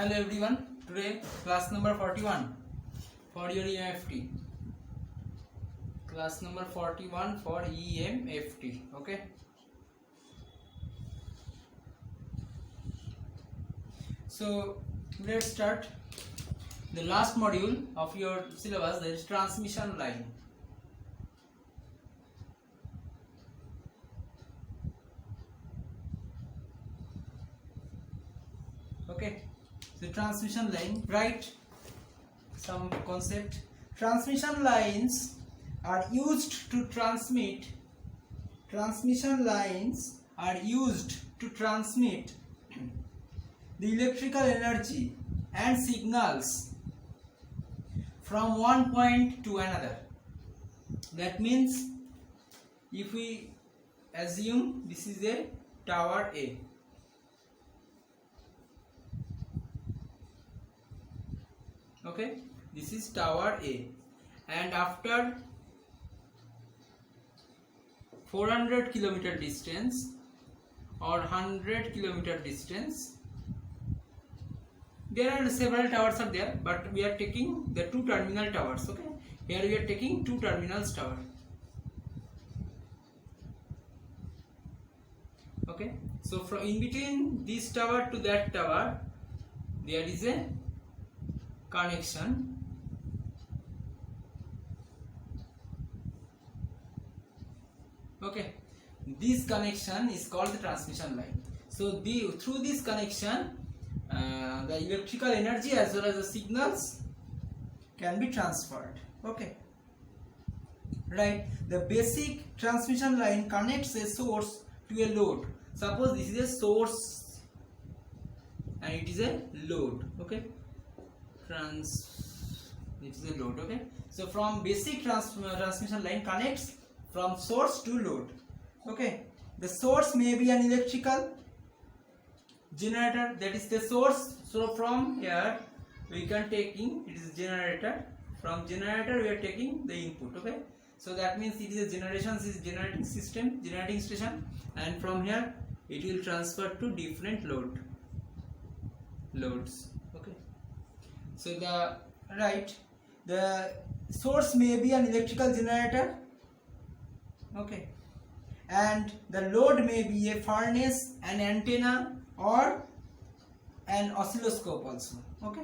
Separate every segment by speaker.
Speaker 1: Hello everyone, today class number 41 for your EMFT. Class number 41 for EMFT, okay. So let's start the last module of your syllabus, that is transmission line. Okay, so transmission line, write some concept. Transmission lines are used to transmit. Transmission lines are used to transmit the electrical energy and signals from one point to another. That means, if we assume this is a tower A, okay, this is tower A, and after 400 kilometer distance or 100 kilometer distance, there are several towers are there, but we are taking the two terminal towers. Okay, here we are taking two terminals tower. Okay, so from in between this tower to that tower there is a connection. Okay, this connection is called the transmission line. So through this connection, the electrical energy as well as the signals can be transferred. Okay, right. The basic transmission line connects a source to a load. Suppose this is a source and it is a load. Okay, it is a load. Okay, so from basic transmission line connects from source to load. Okay, the source may be an electrical generator, that is the source. So from here we can taking, it is generator. From generator we are taking the input. Okay, so that means it is a generating system, generating station, and from here it will transfer to different loads. Okay, so the source may be an electrical generator. Okay, and the load may be a furnace, an antenna, or an oscilloscope also. Okay,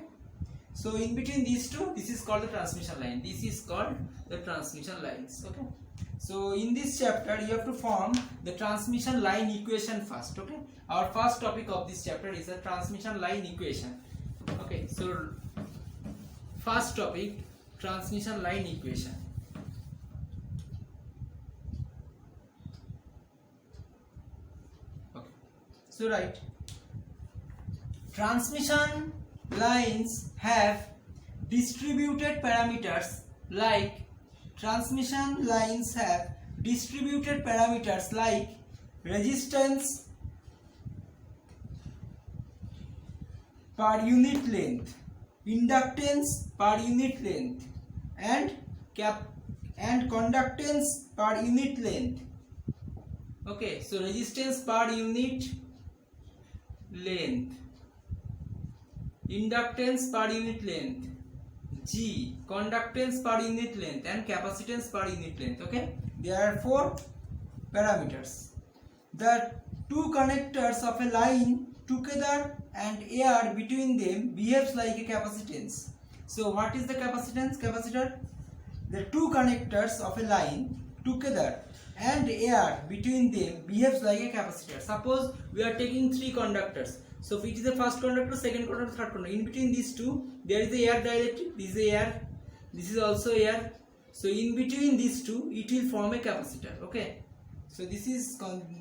Speaker 1: so in between these two, this is called the transmission line. This is called the transmission lines. Okay, so in this chapter you have to form the transmission line equation first. Okay, our first topic of this chapter is the transmission line equation. Okay, so first topic, transmission line equation. Okay, so right, transmission lines have distributed parameters like resistance per unit length, inductance per unit length, and conductance per unit length. Okay, so resistance per unit length, inductance per unit length G, conductance per unit length, and capacitance per unit length. Okay, there are four parameters. The two connectors of a line together and air between them behaves like a capacitance. So what is the capacitance? Capacitor. The two connectors of a line together and air between them behaves like a capacitor. Suppose we are taking three conductors. So if it is the first conductor, second conductor, third conductor, in between these two there is a air dielectric. This is air, this is also air. So in between these two it will form a capacitor. Okay, so this is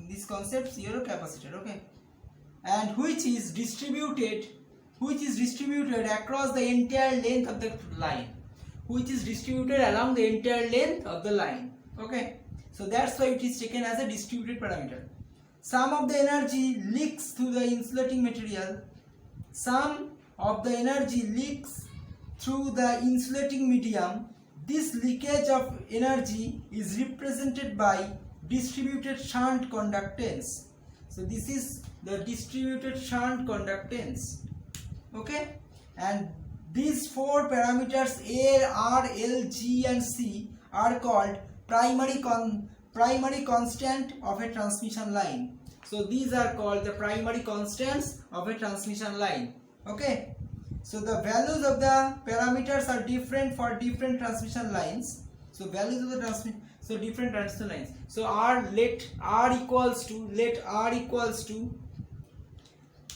Speaker 1: this concept here, capacitor. Okay, and which is distributed across the entire length of the line, along the entire length of the line. Okay, so that's why it is taken as a distributed parameter. Some of the energy leaks through the insulating material. Some of the energy leaks through the insulating medium. This leakage of energy is represented by distributed shunt conductance. So this is the distributed shunt conductance. Okay, and these four parameters A, R, L, G and C are called primary constant of a transmission line. So these are called the primary constants of a transmission line. Okay, so the values of the parameters are different for different transmission lines. So values of the different transmission lines. So let R equals to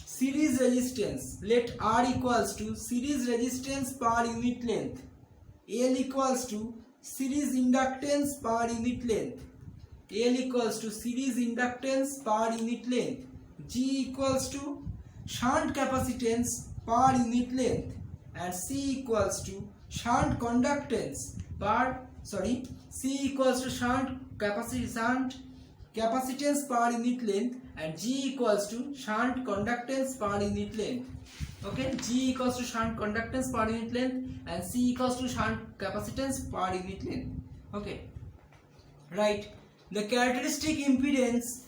Speaker 1: series resistance. Let R equals to series resistance per unit length. L equals to series inductance per unit length. L equals to series inductance per unit length. G equals to shunt capacitance per unit length, and C equals to shunt conductance capacitance per unit length, and G equals to shunt conductance per unit length. Okay, G equals to shunt conductance per unit length and C equals to shunt capacitance per unit length. Okay, right. The characteristic impedance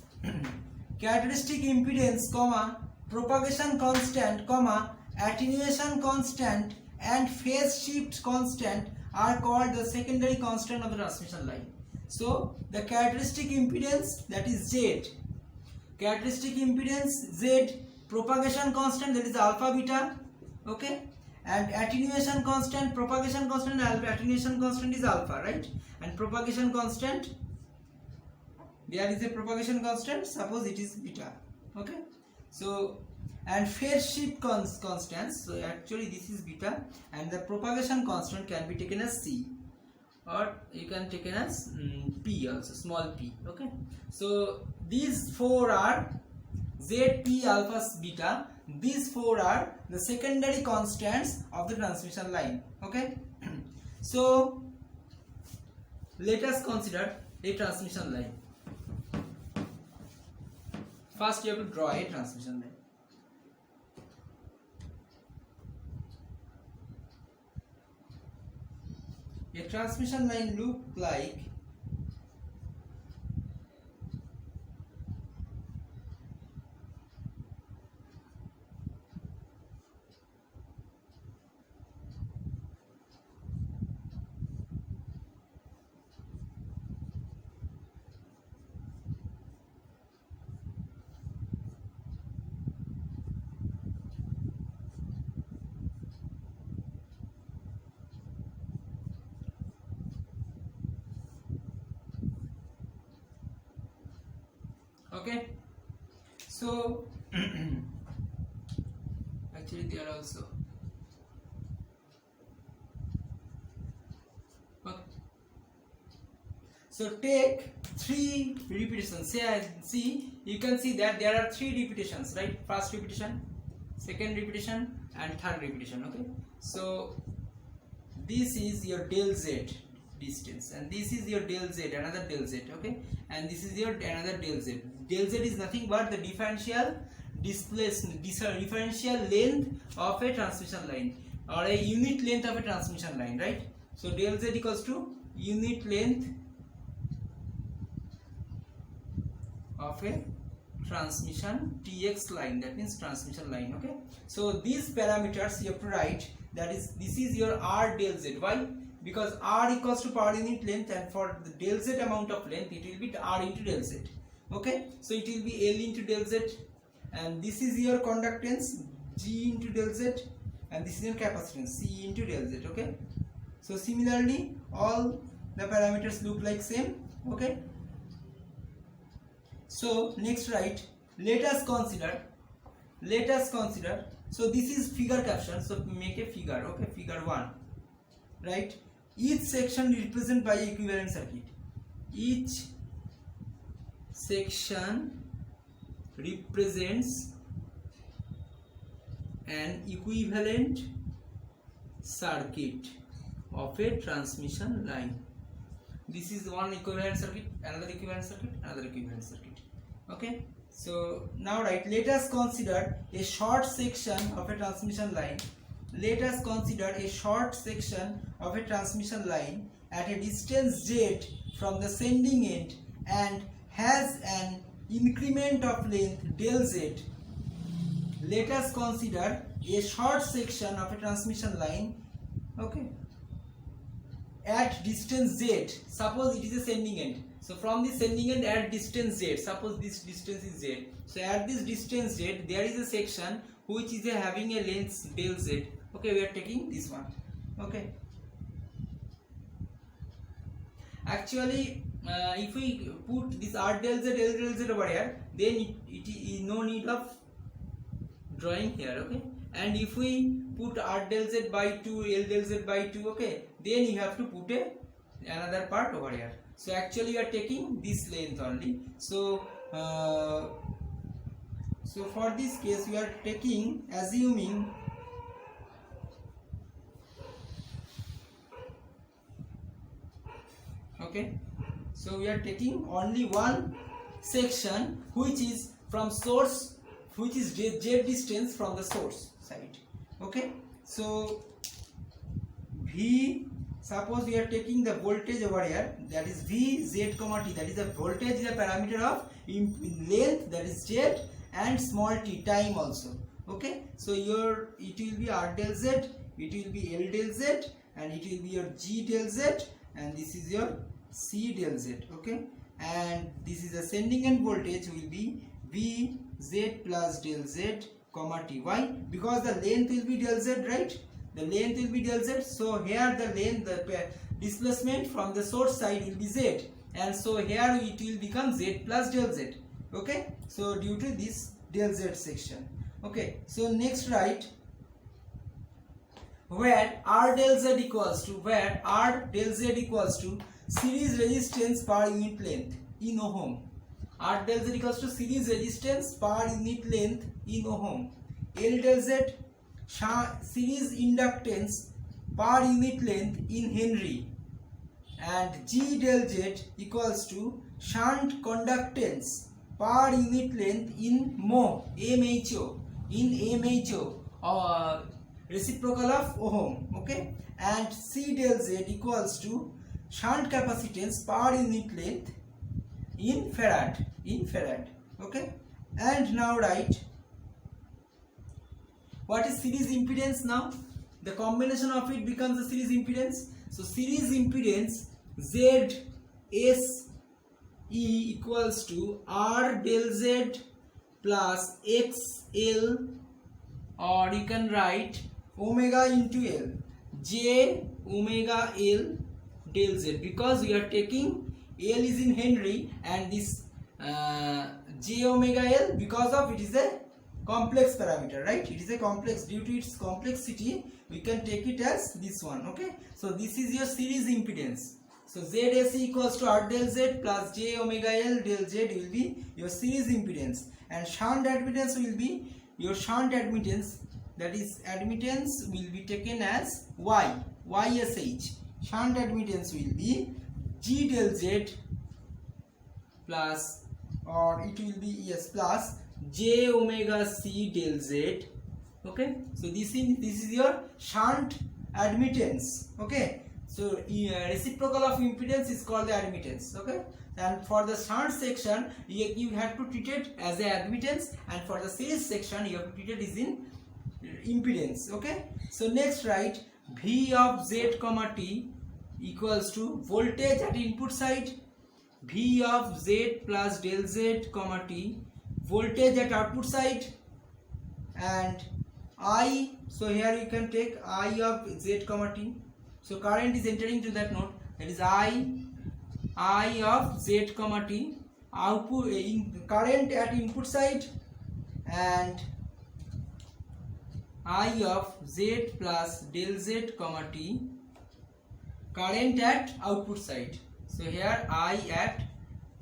Speaker 1: comma propagation constant comma attenuation constant and phase shift constant are called the secondary constant of the transmission line. So the characteristic impedance, that is Z, propagation constant, that is alpha beta, okay, and attenuation constant, propagation constant, attenuation constant is alpha, right, and propagation constant, there is a propagation constant, suppose it is beta, okay. So and phase shift constants, so actually this is beta, and the propagation constant can be taken as C, or you can take it as P also, small p, okay. So these four are Z, P, alpha, beta. These four are the secondary constants of the transmission line, okay. So let us consider a transmission line. First you have to draw a transmission line. A transmission line look like okay. So actually they are also okay. So take 3 repetitions. See, you can see that there are 3 repetitions, right? First repetition, second repetition and third repetition, okay. So this is your del Z distance, and this is your del Z, another del Z, okay, and this is your another del Z. Del Z is nothing but the differential length of a transmission line, or a unit length of a transmission line, right? So del Z equals to unit length of a transmission TX line, that means transmission line, okay. So these parameters you have to write, that is, this is your R del Z. Why? Because R equals to per unit length, and for the del Z amount of length it will be R into del Z, okay. So it will be L into del Z, and this is your conductance G into del Z, and this is your capacitance C into del Z, okay. So similarly all the parameters look like same, okay. So next write, let us consider, so this is figure caption, so make a figure, okay, figure 1, right. Each section represented by equivalent circuit. Each section represents an equivalent circuit of a transmission line. This is one equivalent circuit, another equivalent circuit, another equivalent circuit, okay. So now write, let us consider a short section of a transmission line. Let us consider a short section of a transmission line at a distance Z from the sending end and has an increment of length del Z. Let us consider a short section of a transmission line, okay, at distance z, suppose it is a sending end, so from the sending end at distance z, suppose this distance is z, so at this distance z there is a section which is having a length del z, okay, we are taking this one, okay. Actually if we put this r del z, l del z over here, then it is no need of drawing here, okay. And if we put r del z by 2, l del z by 2, okay, then you have to put another part over here. So actually you are taking this length only. So so for this case we are taking, assuming okay, so we are taking only one section which is from source, which is z distance from the source side, okay. So V, suppose we are taking the voltage over here, that is V z comma t, that is the voltage is a parameter of length, that is z, and small t, time also, okay. So your it will be r del z, it will be l del z, and it will be your g del z, and this is your c del z, okay. And this is the sending end voltage will be V z plus del z comma t. Why? Because the length will be del z, right? The length will be del z, so here the length, the displacement from the source side will be z, and so here it will become z plus del z, okay. So due to this del z section, okay. So next write where r del z equals to, where r del z equals to series resistance per unit length in ohm. R del z equals to series resistance per unit length in ohm. L del z series inductance per unit length in Henry, and G del z equals to shunt conductance per unit length in mho, MHO, in MHO, reciprocal of ohm, okay. And C del z equals to shunt capacitance per unit length in farad, okay. And now write what is series impedance. Now the combination of it becomes a series impedance. So series impedance Z S E equals to R del Z plus XL, or you can write omega into L, J omega L del Z, because we are taking L is in Henry and this J omega L, because of it is a complex parameter, right? It is a complex, due to its complexity we can take it as this one, okay. So this is your series impedance. So ZSE equals to R del Z plus J omega L del Z will be your series impedance, and shunt admittance will be your shunt admittance, that is admittance will be taken as YSH. Shunt admittance will be G del Z plus, or it will be plus J omega C del Z, okay. So this is your shunt admittance, okay. So reciprocal of impedance is called the admittance, okay. And for the shunt section you have to treat it as a admittance, and for the series section you have to treat it as in impedance, okay. So next write V of Z comma T equals to voltage at input side, V of Z plus del Z comma T, voltage at output side, and I, so here you can take I of Z comma T. So current is entering to that node, that is I of Z comma T, output in current at input side, and I of Z plus del Z comma T, current at output side. So here I at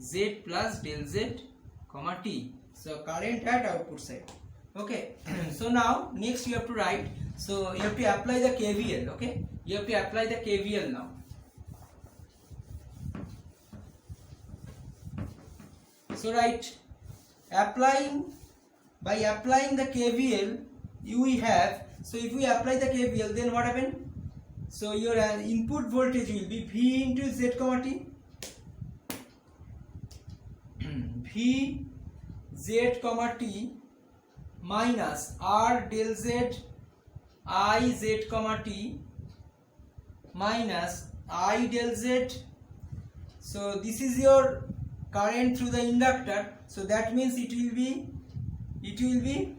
Speaker 1: Z plus del Z comma T, so current at output side, okay. So now next you have to write, so you have to apply the KVL, okay. You have to apply the KVL now. So write, by applying the KVL we have, so if we apply the KVL, then what happen? So your input voltage will be V into Z comma T, V Z comma T minus r del z I z comma t minus I del z. So this is your current through the inductor, so that means it will be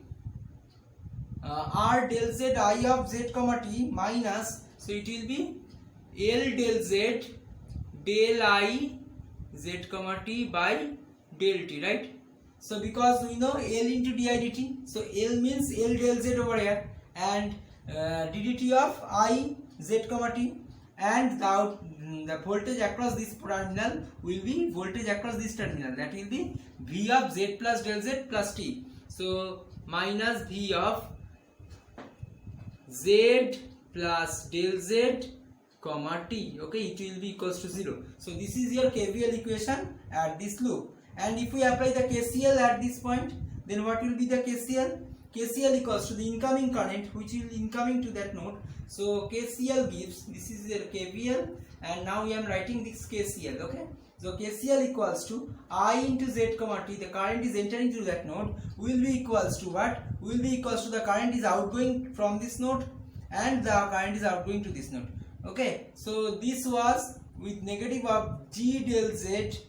Speaker 1: r del z I of z comma t minus, so it will be L del z del I z comma t by del t, right? So because we know L into di dt, so L means L del z over here, and ddt of I z comma t, and the voltage across this terminal will be voltage across this terminal, that will be V of z plus del z plus t. So minus V of z plus del z comma t, okay, it will be equals to 0. So this is your KVL equation at this loop, and if we apply the KCL at this point, then what will be the KCL? KCL equals to the incoming current which will incoming to that node. So KCL gives, this is your KVL, and now I am writing this KCL, okay? So KCL equals to I into z comma t, the current is entering through that node, will be equals to what? Will be equals to the current is outgoing from this node and the current is outgoing to this node. Okay, so this was with negative of G del Z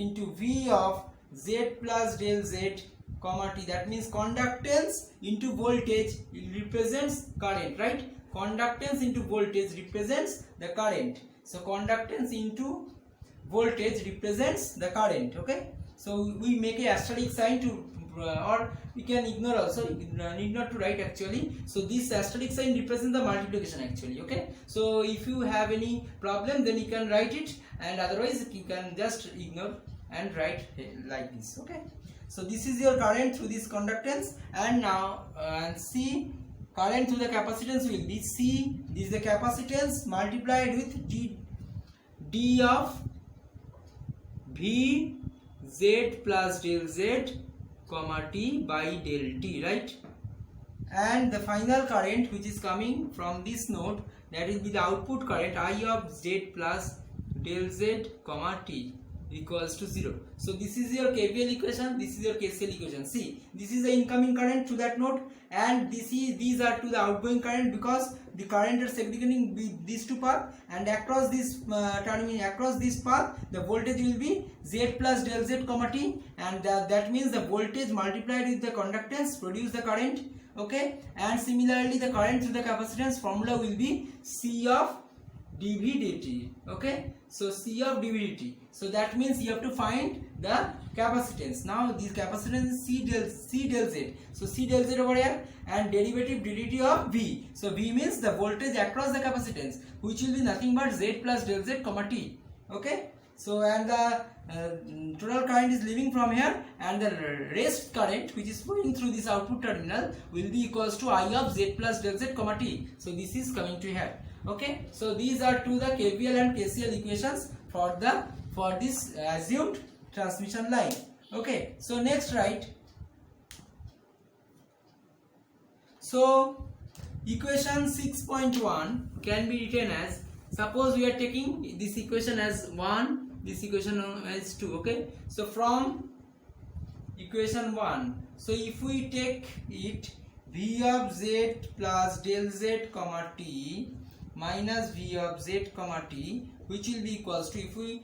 Speaker 1: into V of Z plus del Z comma t, that means conductance into voltage represents current, right? Conductance into voltage represents the current. So conductance into voltage represents the current, okay? So we make a asterisk sign to or we can ignore also, need not to write actually. So this asterisk sign represents the multiplication actually, okay? So if you have any problem, then you can write it, and otherwise you can just ignore and write like this, okay? So this is your current through this conductance, and now C current through the capacitance will be C, this is the capacitance multiplied with d of V z plus del z comma t by del t, right? And the final current which is coming from this node, that will be the output current I of z plus del z comma t equals to 0. So this is your KVL equation, this is your KCL equation. See, this is the incoming current to that node, and these are to the outgoing current, because the current are segregating with these two paths, and across this across this path the voltage will be z plus del z comma t, and that means the voltage multiplied with the conductance produce the current, okay? And similarly the current through the capacitance formula will be C of dV dt, okay? So C of dV dt, so that means you have to find the capacitance. Now this capacitance is C del z, so C del z over here, and derivative ddt of V, so V means the voltage across the capacitance, which will be nothing but z plus del z comma t, okay? So and the total current is leaving from here, and the rest current which is flowing through this output terminal will be equals to I of z plus del z comma t. So this is coming to here, okay? So these are to the KVL and KCL equations for this assumed transmission line, okay? So next, right? So equation 6.1 can be written as, suppose we are taking this equation as 1, this equation as 2, okay? So from equation 1, so if we take it V of z plus del z comma t minus V of z comma t, which will be equals to, if we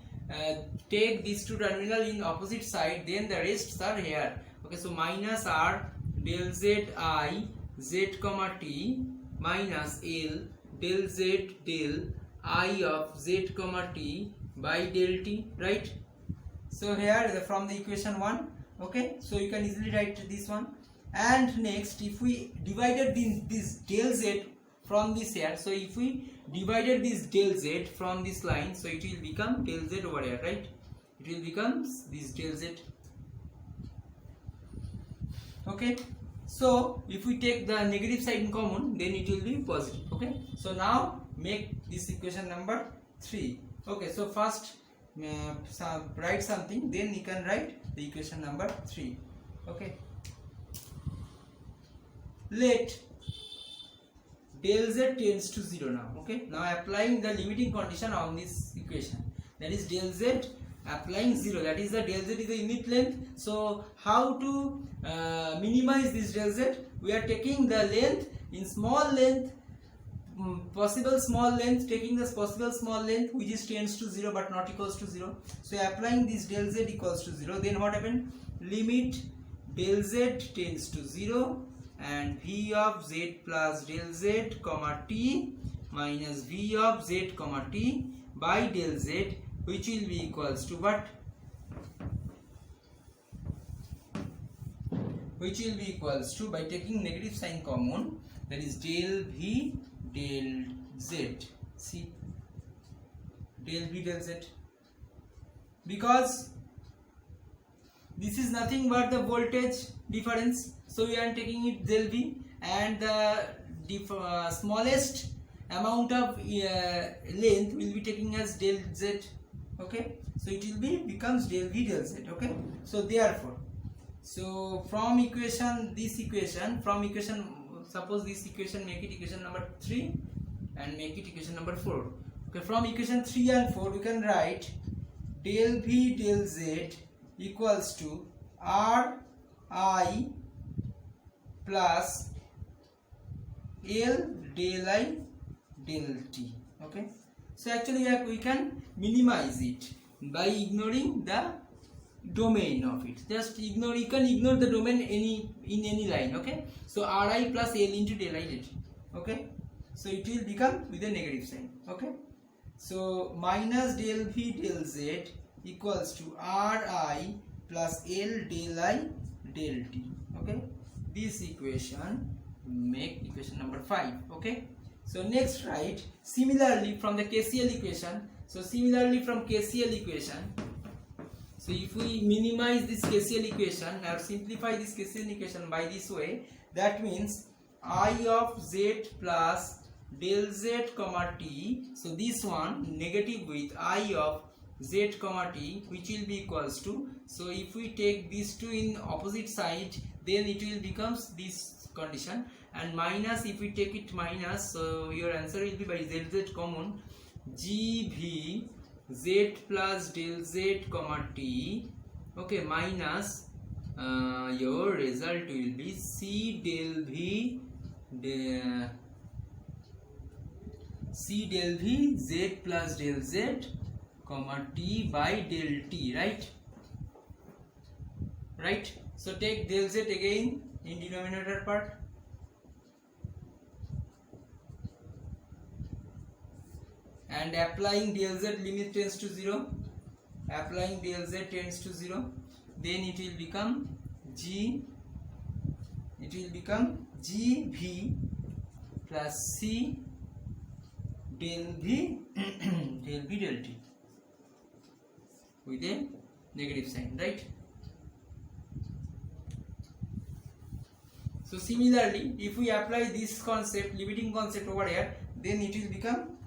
Speaker 1: take these two terminal in opposite side, then the rests are here, okay? So minus r del z I z comma t minus L del z del I of z comma t by del t, right? So here from the equation 1, okay? So you can easily write this one. And next, if we divided this del z from this here, so if we divided this del z from this line, so it will become del z over here, right? It will become this del z, okay? So if we take the negative side in common, then it will be positive, okay? So now make this equation number 3, okay? So first write something, then you can write the equation number 3, okay? Let del z tends to 0 now, okay? Now applying the limiting condition on this equation, that is del z applying 0, that is the del z is the unit length. So how to minimize this del z? We are taking the length in small length, possible small length, taking this possible small length which is tends to 0 but not equals to 0. So applying this del z equals to 0, then what happened? Limit del z tends to 0 and v of z plus del z comma t minus v of z comma t by del z, which will be equals to what? Which will be equals to, by taking negative sign common, that is del v del z. See, del v del z, because this is nothing but the voltage difference, so we are taking it del v, and the smallest amount of length will be taking as del z. Okay, so it will be becomes del v del z. Okay, so therefore, so from equation, this equation, from equation, suppose this equation, make it equation number 3 and make it equation number 4. Okay, from equation 3 and 4 we can write del v del z equals to r I plus l del I del t. Okay, so actually we can minimize it by ignoring the domain of it. Just ignore, you can ignore the domain in any line. Okay, so ri plus l into del I del t. Okay, so it will become with a negative sign. Okay, so minus del v del z equals to ri plus l del I del t. Okay, this equation make equation number 5. Okay, so next write similarly from the KCL equation. So similarly from KCL equation, so if we minimize this KCL equation or simplify this KCL equation by this way, that means I of z plus del z comma t, so this one negative with I of z comma t, which will be equals to, so if we take these two in opposite side, then it will becomes this condition, and minus, if we take it minus, so your answer will be by z common, gv z plus del z comma t. Okay, minus your result will be c del v z plus del z comma t by del t, right? So take del z again in denominator part, and applying del z limit tends to 0, applying del z tends to 0, then it will become gv plus c del v del t with a negative sign, right? So similarly, if we apply this concept, limiting concept over here, then it will become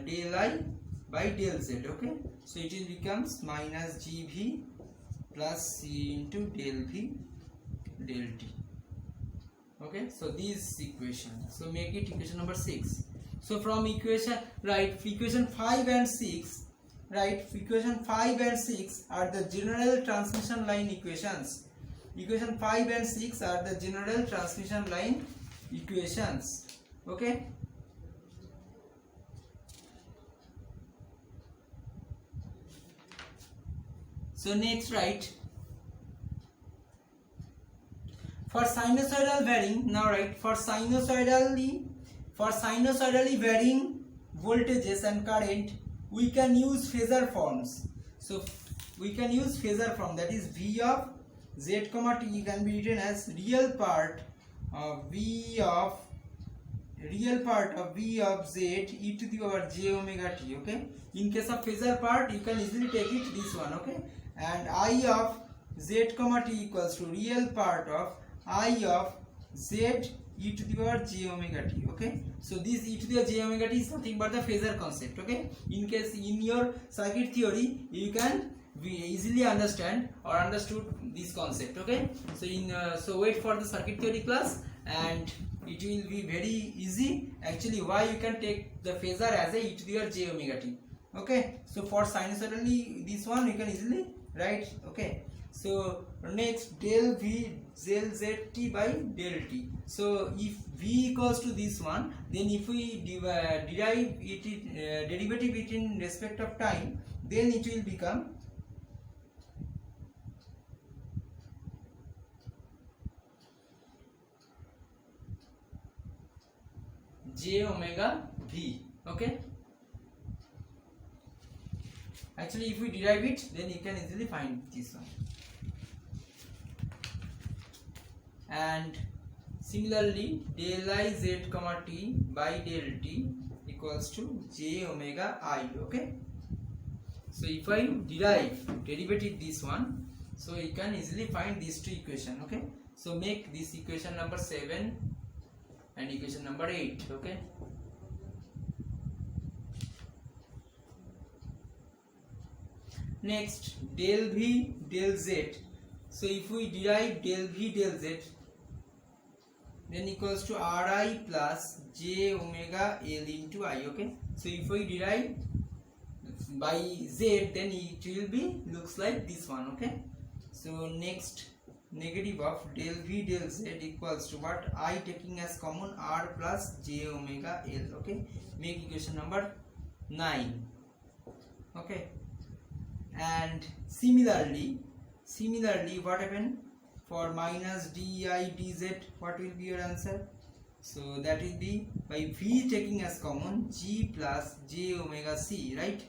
Speaker 1: del I by del z. Okay, so it will becomes minus gv plus c into del v del t. Okay, so this equation, so make it equation number 6. So from equation, right, equation 5 and 6, right, equation 5 and 6 are the general transmission line equations. Equation 5 and 6 are the general transmission line equations. Okay, so next write for sinusoidal varying, now write for sinusoidally varying voltages and current, we can use phasor forms. So we can use phasor form, that is v of z comma t can be written as real part of v of z e to the power j omega t. Okay, in case of phasor part you can easily take it this one. Okay, and I of z comma t equals to real part of I of z e to the power j omega t. Okay, so this e to the j omega t is nothing but the phasor concept. Okay, in case in your circuit theory you can easily understand or understood this concept. Okay, so so wait for the circuit theory class and it will be very easy. Actually, why you can take the phasor as a e to the power j omega t. Okay, so for sinusoidally this one you can easily write. Okay, so next del v del zt by del t. So if v equals to this one, then if we derive it derivative it in respect of time, then it will become j omega v. Okay, actually if we derive it, then you can easily find this one. And similarly del I z comma t by del t equals to j omega I. Okay, so if I derive derivative this one, so you can easily find these two equation. Okay, so make this equation number 7 and equation number 8. Okay, next del v del z. So if we derive del v del z, then equals to ri plus j omega l into I. Okay, so if we derive by z, then it will be looks like this one. Okay, so next negative of del v del z equals to what? I taking as common r plus j omega l. Okay, make equation number 9. Okay, and similarly what happened for minus di dz? What will be your answer? So that will be by v taking as common g plus j omega c, right?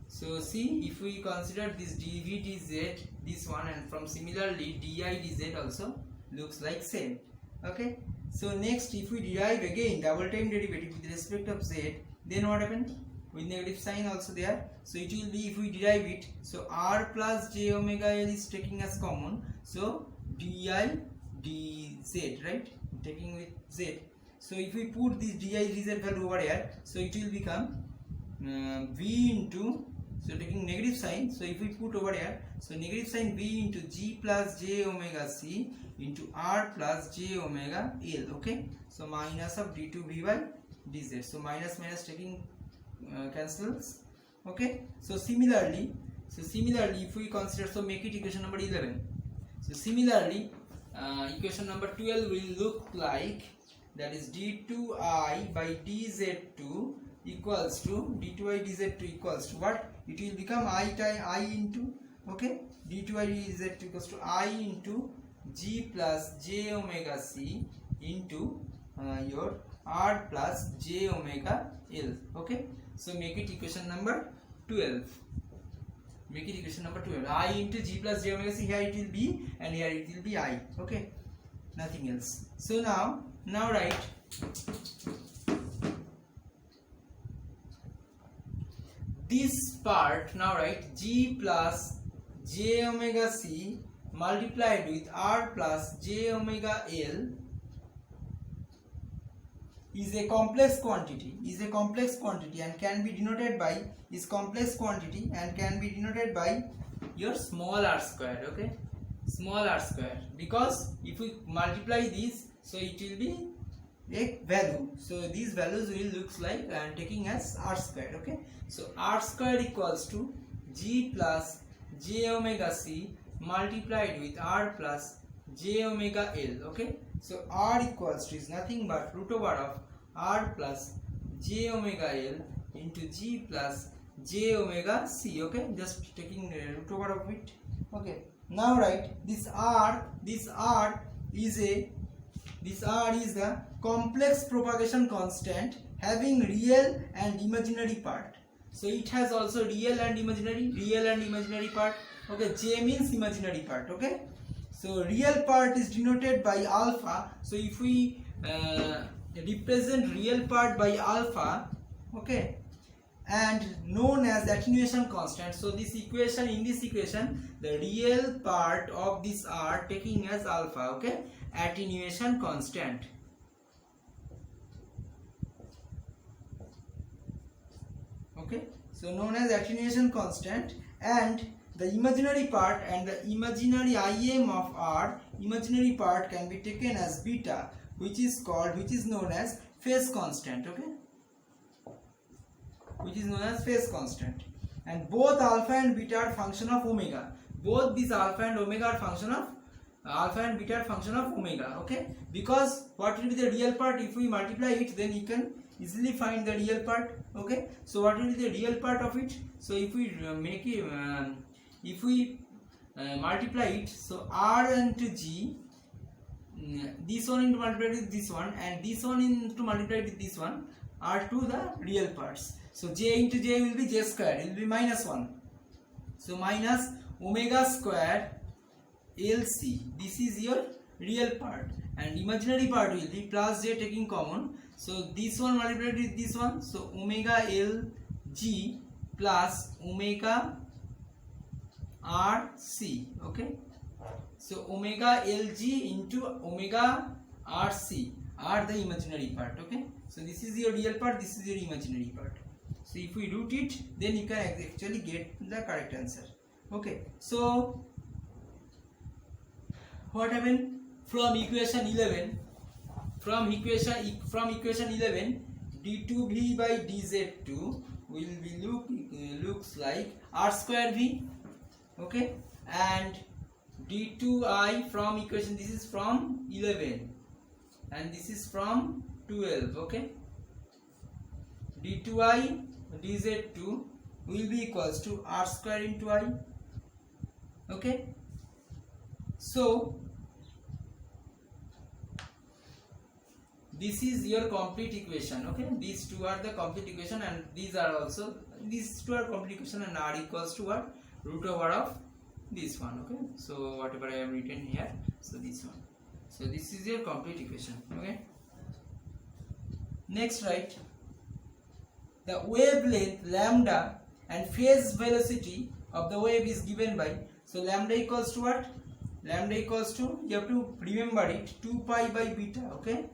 Speaker 1: So see, if we consider this dv dz, this one, and from similarly di dz also looks like same. Okay, so next if we derive again double time derivative with respect of z, then what happens? With negative sign also there, so it will be, if we derive it, so r plus j omega l is taking as common, so di dz, right, taking with z. So if we put this di dz value over here, so it will become v into, so taking negative sign, so if we put over here, so negative sign v into g plus j omega c into r plus j omega l. Okay, so minus of d2v by dz, so minus minus taking cancels. Okay, so similarly if we consider, so make it equation number 11. So similarly equation number 12 will look like, that is d2i by dz2 equals to d2i dz2 equals to what? It will become I into, okay, d2i dz2 equals to I into g plus j omega c into your r plus j omega l. Okay, so make it equation number 12. Make it equation number 12. I into g plus j omega c, here it will be, and here it will be I. Okay, nothing else. So now write this part. Now write g plus j omega c multiplied with r plus j omega l is a complex quantity, and can be denoted by your small r square. Okay, small r square, because if we multiply this, so it will be a value, so these values will looks like I am taking as r square. Okay, so r square equals to g plus j omega c multiplied with r plus j omega l. Okay, so r equals to is nothing but root over of r plus j omega l into g plus j omega c. Okay, just taking root over of it. Okay, now write this r is the complex propagation constant having real and imaginary part. So it has also real and imaginary part. Okay, j means imaginary part. Okay, so real part is denoted by alpha. So if we represent real part by alpha, okay, and known as attenuation constant. So this equation, in this equation, the real part of this r taking as alpha. Okay, attenuation constant. Okay, so known as attenuation constant, and the imaginary part and the imaginary Im of r, imaginary part can be taken as beta, which is known as phase constant. Okay, which is known as phase constant. And both alpha and beta are function of omega. Both these alpha and omega are function of omega. Okay, because what will be the real part? If we multiply it, then you can easily find the real part. Okay, so what will be the real part of it? So if we multiply it, so r into g, this one into multiplied with this one, and this one into multiplied with this one are to the real parts. So j into j will be j square, it will be -1. So minus omega square LC, this is your real part, and imaginary part will be plus j taking common. So this one multiplied with this one, so omega LG plus omega RC. Okay, so omega LG into omega RC are the imaginary part. Okay, so this is your real part, this is your imaginary part. So if we root it, then you can actually get the correct answer. Okay, so what happened from equation 11? From equation 11, d2v by dz2 will be looks like r square v. Okay, and d2I from equation, this is from 11 and this is from 12. Okay, d2I dz2 will be equals to r square into I. Okay, so this is your complete equation. Okay, these two are the complete equation, and these two are complete equation, and r equals to what? Root over of this one. Okay, so whatever I have written here, so this one, so this is your complete equation. Okay, next, right, the wavelength lambda and phase velocity of the wave is given by, so lambda equals to what? Lambda equals to, you have to remember it, 2 pi by beta. Okay,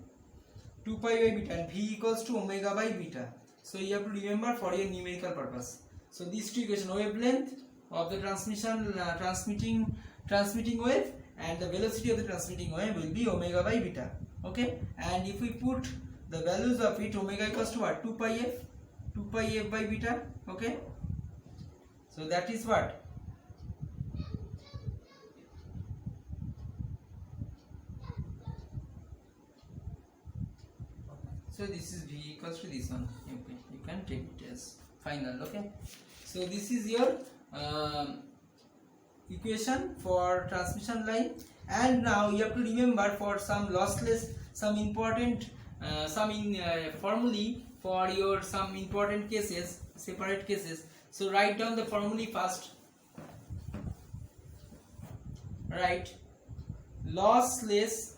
Speaker 1: 2 pi by beta, and v equals to omega by beta. So you have to remember for your numerical purpose. So these two equations, wavelength of the transmitting wave and the velocity of the transmitting wave will be omega by beta. Okay, and if we put the values of it, omega equals to what? 2 pi f by beta. Okay, so that is what? So this is v equals to this one. Okay, you can take it as final. Okay, so this is your equation for transmission line, and now you have to remember for some lossless, some important formulae for your some important cases, separate cases. So write down the formulae first. Write lossless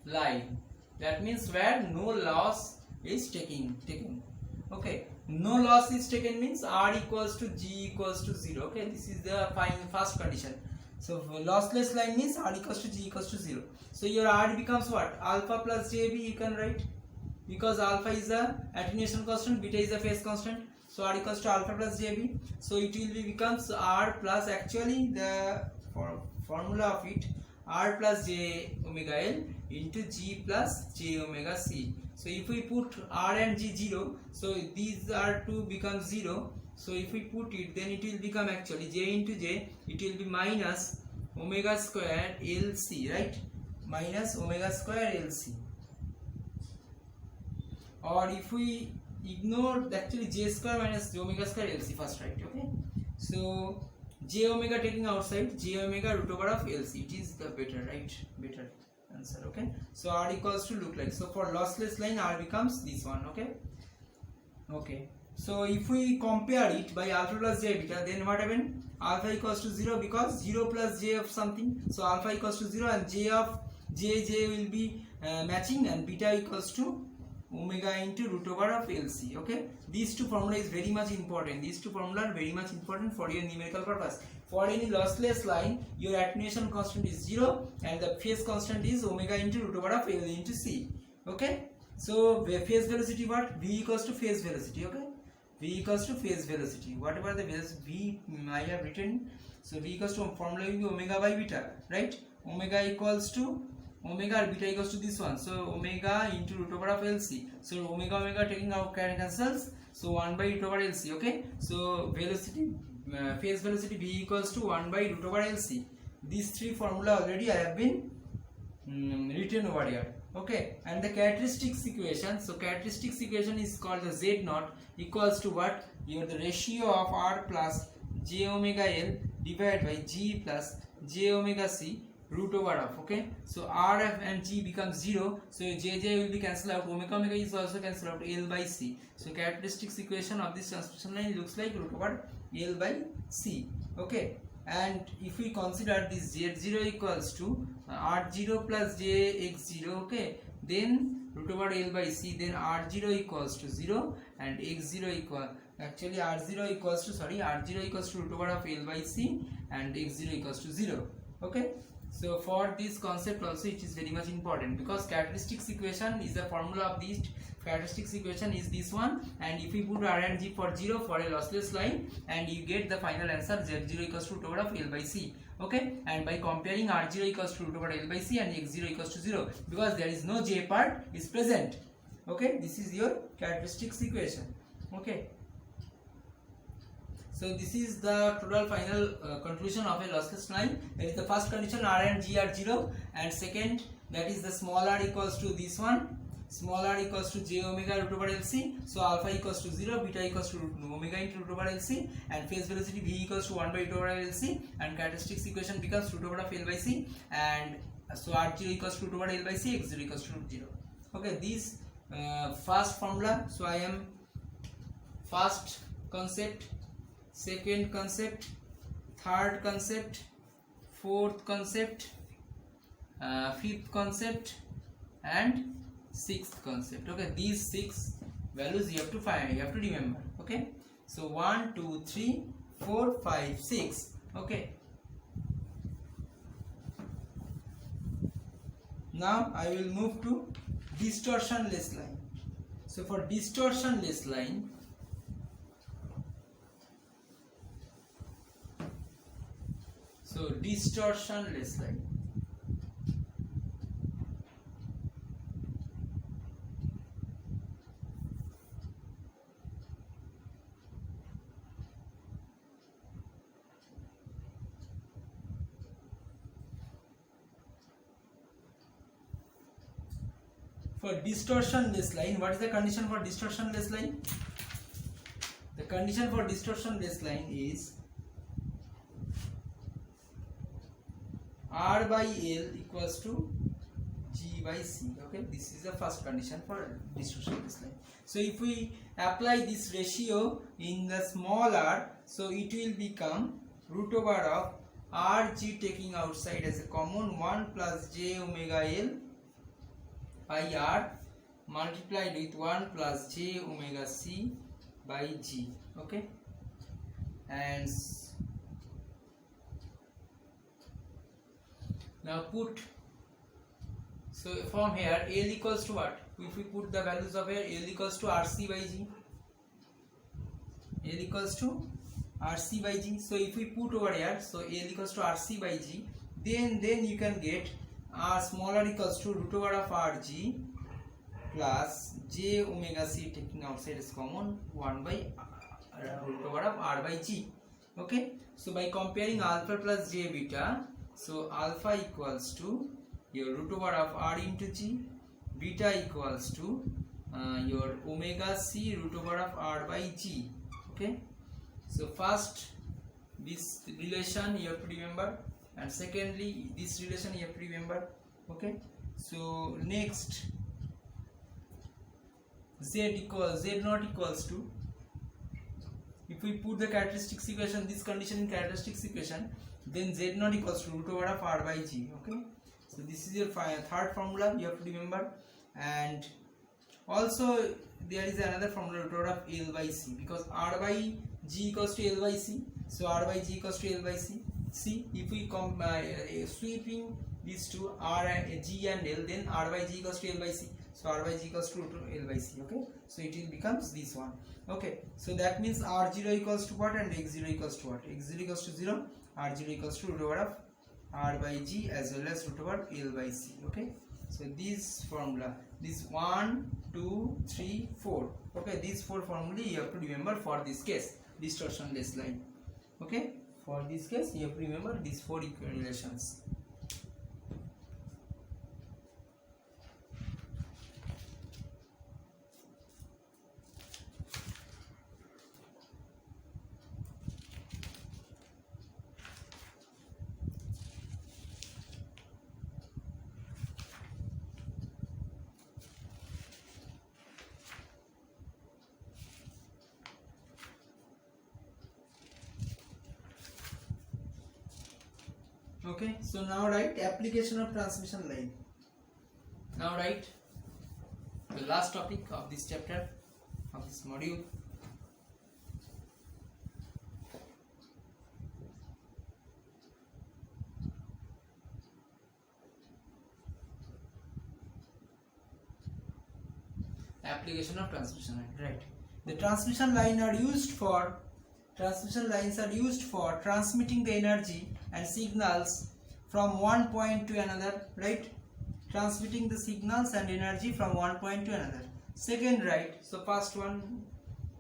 Speaker 1: line, that means where no loss is taken. Okay, no loss is taken means r equals to g equals to 0. Okay, this is the first condition. So lossless line means r equals to g equals to 0. So your r becomes what? Alpha plus jb you can write, because alpha is the attenuation constant, beta is the phase constant. So r equals to alpha plus jb. So it will be becomes r plus, actually the formula of it, r plus j omega l into g plus j omega c. So if we put r and g 0, so these are two become 0. So if we put it, then it will become actually j into j, it will be minus omega square lc, right? Minus omega square lc. Or if we ignore actually j square minus j omega square lc first, right? Okay, so j omega taking outside, j omega root over of lc, it is the better, right? Better answer. Okay, so r equals to look like, so for lossless line r becomes this one. Okay, so if we compare it by alpha plus j beta, then what happened? Alpha equals to 0 because 0 plus j of something, so alpha equals to 0, and j of j will be matching, and beta equals to omega into root over of lc. Okay, these two formula is very much important. These two formula are very much important for your numerical purpose. For any lossless line, your attenuation constant is 0 and the phase constant is omega into root over of L into C. Okay, so phase velocity, what? V equals to phase velocity. Okay, V equals to phase velocity, whatever the V I have written. So V equals to, formula will be omega by beta, right? Omega equals to omega or beta equals to this one, so omega into root over of LC, so omega taking out cancels, so 1 by root over LC. Okay, so velocity, phase velocity V equals to 1 by root over LC. These three formula already I have been written over here. Okay, and the characteristics equation, so characteristics equation is called the Z naught equals to what? The ratio of R plus j omega L divided by G plus j omega C root over of. Okay, so R and G becomes 0, so J will be cancelled out, omega is also cancelled out, L by C. So characteristics equation of this transmission line looks like root over L by C. Okay, and if we consider this Z0 equals to R0 plus JX0, okay, then root over L by C, then R0 equals to 0 and X0 equal, actually R0 equals to root over of L by C and X0 equals to 0. Okay, so for this concept also it is very much important, because characteristics equation is the formula of this characteristics equation is this one, and if we put R and G for 0 for a lossless line, and you get the final answer Z0 equals to root over of L by C. Okay, and by comparing R0 equals to root over L by C and X0 equals to 0, because there is no J part is present. Okay, this is your characteristics equation. Okay, so this is the total final conclusion of a lossless line. That is the first condition, R and G are 0, and second, that is the small r equals to this one, small r equals to j omega root over LC, so alpha equals to 0, beta equals to omega into root over LC, and phase velocity V equals to 1 by root over LC, and characteristics equation becomes root over of L by C, and so R0 equals to root over L by C, X0 equals to root 0. Okay, this first formula, so I am first concept, second concept, third concept, fourth concept, fifth concept, and sixth concept. Okay, these 6 values you have to find, you have to remember. Okay, so 1 2 3 4 5 6. Okay, now I will move to distortionless line. So for distortionless line, so distortionless line, for distortionless line, what is the condition for distortionless line? The condition for distortionless line is R by L equals to G by C. Okay, this is the first condition for distortionless line. So if we apply this ratio in the small r, so it will become root over of RG taking outside as a common 1 plus j omega L by R multiplied with 1 plus j omega C by G. Okay, and now put, so from here L equals to what? If we put the values of here, L equals to RC by G, L equals to RC by G. So if we put over here, so L equals to RC by G, then you can get R smaller equals to root over of RG plus j omega C taking outside is common 1 by root over of R by G. Okay, so by comparing alpha plus j beta, so alpha equals to your root over of R into G, beta equals to your omega C root over of R by G. Okay, so first this relation you have to remember, and secondly this relation you have to remember. Okay, so next z naught equals to, if we put the characteristics equation, this condition in characteristics equation, then z naught equals to root over of R by G. Okay, so this is your third formula you have to remember, and also there is another formula root over of L by C, because R by G equals to L by C, so R by G equals to L by C. See, if we sweeping these two R and G and L, then R by G equals to L by C, so R by G equals to L by C. Okay, so it will becomes this one. Okay, so that means R0 equals to what and X0 equals to what? X0 equals to 0, R0 equals to root over of R by G as well as root over L by C. Okay, so this formula, this 1, 2, 3, 4. Okay, these 4 formulae you have to remember for this case, distortionless line. Okay, for this case you have to remember these 4 relations. Okay, so now write application of transmission line. Now write the last topic of this chapter, of this module. Application of transmission line. Right. The transmission lines are used for transmitting the energy and signals from one point to another, right? Transmitting the signals and energy from one point to another. Second, right? So first one,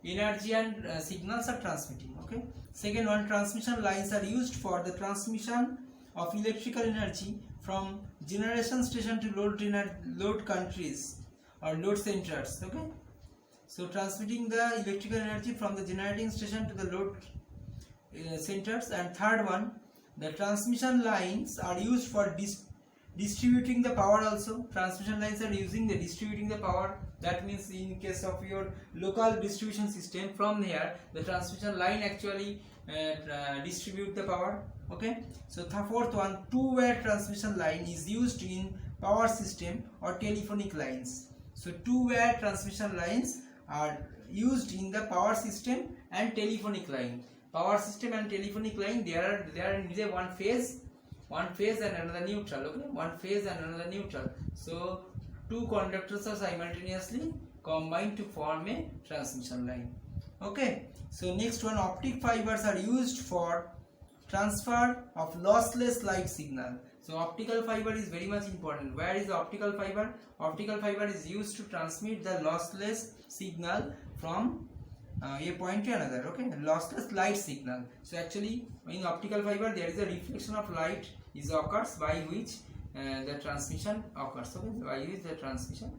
Speaker 1: energy and signals are transmitting. Okay. Second one, transmission lines are used for the transmission of electrical energy from generation station to load countries or load centers. Okay. So transmitting the electrical energy from the generating station to the load centers. And third one, the transmission lines are used for distributing the power also. Transmission lines are using the distributing the power. That means in case of your local distribution system, from here the transmission line actually distribute the power. Okay. So the fourth one, two-way transmission line is used in power system or telephonic lines. So two-way transmission lines are used in the power system and telephonic line. Power system and telephonic line, there are one phase and another neutral. Okay, one phase and another neutral. So two conductors are simultaneously combined to form a transmission line. Okay, so next one, optic fibers are used for transfer of lossless light signal. So optical fiber is very much important. Where is the optical fiber? Optical fiber is used to transmit the lossless signal from a point to another. Okay, lossless light signal. So actually in optical fiber there is a reflection of light is occurs by which the transmission occurs. Okay, by which the transmission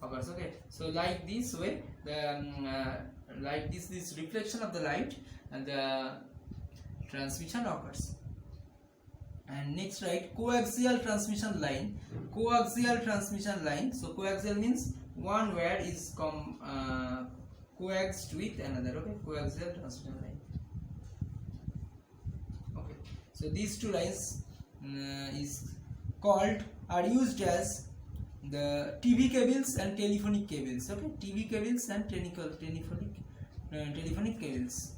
Speaker 1: occurs. Okay, so like this way, the like this reflection of the light and the transmission occurs. And next, right, coaxial transmission line. Coaxial transmission line. So coaxial means one wire is coaxed with another. Okay, coaxial transmission line. Okay, so these two lines are used as the TV cables and telephonic cables. Okay, TV cables and telephonic cables.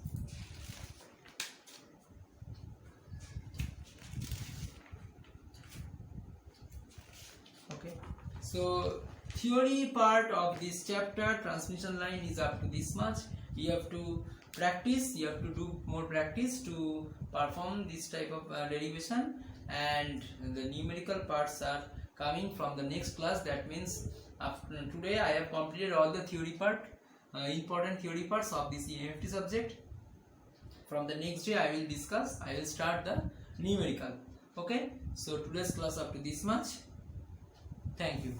Speaker 1: Okay, so theory part of this chapter, transmission line, is up to this much. You have to practice, you have to do more practice to perform this type of derivation, and the numerical parts are coming from the next class. That means after today I have completed all the theory part, important theory parts of this EMFT subject. From the next day I will start the numerical. Okay, so today's class up to this much. Thank you.